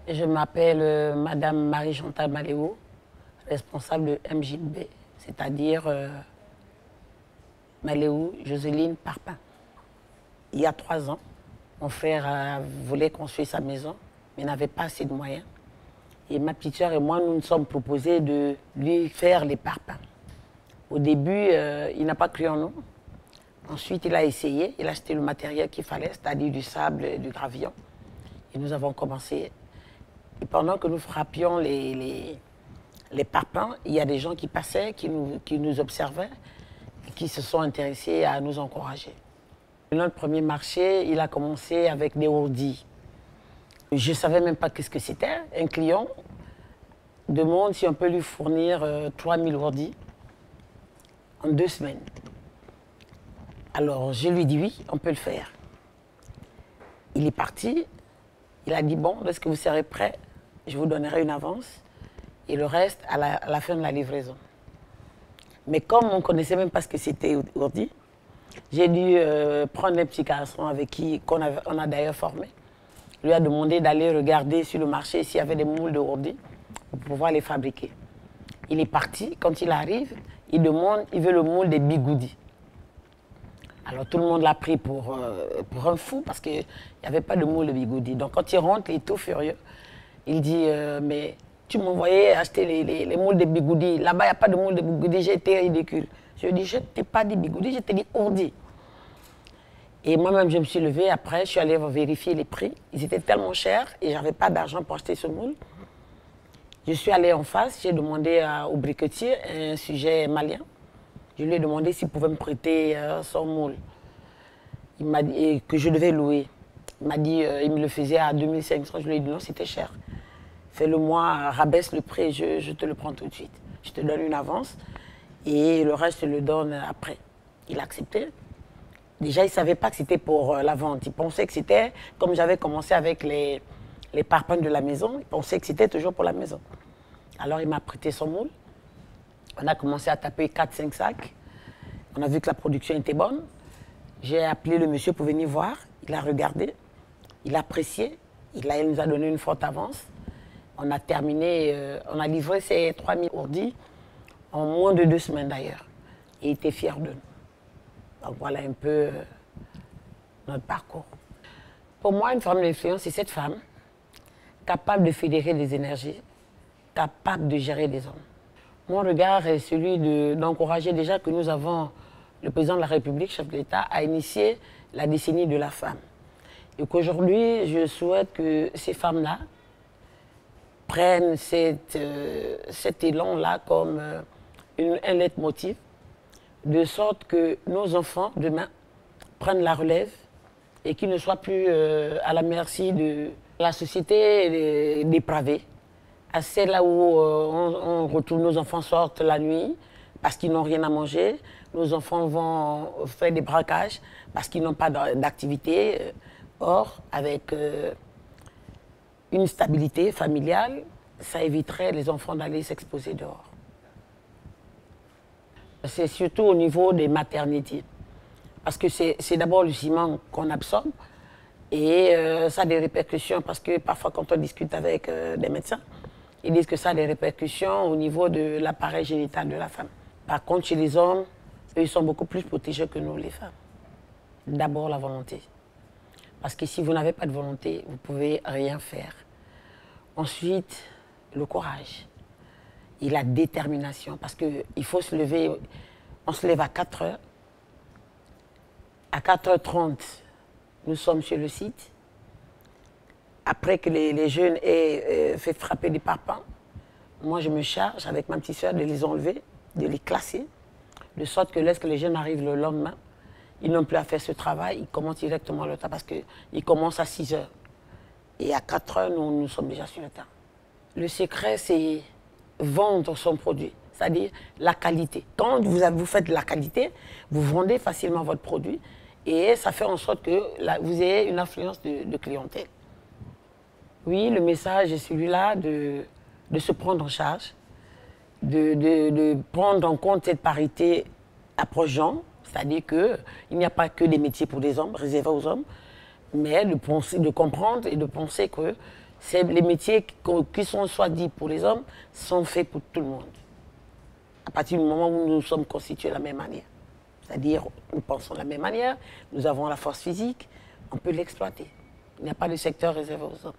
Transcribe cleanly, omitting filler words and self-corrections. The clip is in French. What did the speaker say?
Je m'appelle Madame Marie-Chantal Maléo, responsable de MJB, c'est-à-dire Maléo Jocelyne Parpin. Il y a 3 ans, mon frère voulait construire sa maison, mais n'avait pas assez de moyens. Et ma petite soeur et moi, nous nous sommes proposés de lui faire les parpaings. Au début, il n'a pas cru en nous. Ensuite, il a essayé, il a acheté le matériel qu'il fallait, c'est-à-dire du sable et du gravillon. Et nous avons commencé. Et pendant que nous frappions les parpaings, il y a des gens qui passaient, qui nous observaient, et qui se sont intéressés à nous encourager. Notre premier marché, il a commencé avec des ourdis. Je ne savais même pas qu'est-ce que c'était. Un client demande si on peut lui fournir 3000 ourdis en 2 semaines. Alors, je lui dis oui, on peut le faire. Il est parti, il a dit bon, lorsque vous serez prêt, je vous donnerai une avance et le reste à la fin de la livraison. Mais comme on ne connaissait même pas ce que c'était ourdi, j'ai dû prendre un petit garçon avec qui on a d'ailleurs formé. Il lui a demandé d'aller regarder sur le marché s'il y avait des moules de ourdi pour pouvoir les fabriquer. Il est parti, quand il arrive, il demande, il veut le moule des bigoudis. Alors tout le monde l'a pris pour un fou parce qu'il n'y avait pas de moule de bigoudi. Donc quand il rentre, il est tout furieux. Il dit mais tu m'envoyais acheter les moules de bigoudi. Là-bas, il n'y a pas de moule de bigoudi. J'ai été ridicule. Je lui ai dit je ne t'ai pas dit bigoudi, je t'ai dit ourdi. Et moi-même, je me suis levée. Après, je suis allée vérifier les prix. Ils étaient tellement chers et je n'avais pas d'argent pour acheter ce moule. Je suis allée en face. J'ai demandé au briquetier un sujet malien. Je lui ai demandé s'il pouvait me prêter son moule. Il m'a dit que je devais louer. Il m'a dit il me le faisait à 2500. Je lui ai dit non, c'était cher. Fais-le-moi, rabaisse le prix, je te le prends tout de suite. Je te donne une avance et le reste, je le donne après. Il a accepté. Déjà, il ne savait pas que c'était pour la vente. Il pensait que c'était, comme j'avais commencé avec les parpaings de la maison, il pensait que c'était toujours pour la maison. Alors, il m'a prêté son moule. On a commencé à taper 4-5 sacs. On a vu que la production était bonne. J'ai appelé le monsieur pour venir voir. Il a regardé, il a apprécié. Il nous a donné une forte avance. On a terminé, on a livré ces 3000 ourdis en moins de 2 semaines d'ailleurs. Et il était fier de nous. Donc voilà un peu notre parcours. Pour moi, une femme d'influence, c'est cette femme capable de fédérer des énergies, capable de gérer des hommes. Mon regard est celui d'encourager déjà que nous avons, le président de la République, chef de l'État, a initié la décennie de la femme. Et qu'aujourd'hui, je souhaite que ces femmes-là prennent cet élan-là comme un leitmotiv, de sorte que nos enfants, demain, prennent la relève et qu'ils ne soient plus à la merci de la société dépravée. C'est là où on retrouve nos enfants sortent la nuit parce qu'ils n'ont rien à manger. Nos enfants vont faire des braquages parce qu'ils n'ont pas d'activité. Or, avec une stabilité familiale, ça éviterait les enfants d'aller s'exposer dehors. C'est surtout au niveau des maternités. Parce que c'est d'abord le ciment qu'on absorbe et ça a des répercussions parce que parfois quand on discute avec des médecins, ils disent que ça a des répercussions au niveau de l'appareil génital de la femme. Par contre, chez les hommes, eux, ils sont beaucoup plus protégés que nous, les femmes. D'abord, la volonté. Parce que si vous n'avez pas de volonté, vous ne pouvez rien faire. Ensuite, le courage et la détermination. Parce qu'il faut se lever, on se lève à 4 heures. À 4h30, nous sommes sur le site. Après que les jeunes aient fait frapper des parpaings, moi je me charge avec ma petite soeur de les enlever, de les classer, de sorte que lorsque les jeunes arrivent le lendemain, ils n'ont plus à faire ce travail, ils commencent directement le temps parce qu'ils commencent à 6h. Et à 4h, nous sommes déjà sur le terrain. Le secret, c'est vendre son produit, c'est-à-dire la qualité. Quand vous faites de la qualité, vous vendez facilement votre produit et ça fait en sorte que vous ayez une influence de clientèle. Oui, le message est celui-là de se prendre en charge, de prendre en compte cette parité approchant, c'est-à-dire qu'il n'y a pas que des métiers pour des hommes, réservés aux hommes, mais de comprendre et de penser que Les métiers qui sont soit dits pour les hommes sont faits pour tout le monde. À partir du moment où nous sommes constitués de la même manière. C'est-à-dire, nous pensons de la même manière, nous avons la force physique, on peut l'exploiter. Il n'y a pas de secteur réservé aux hommes.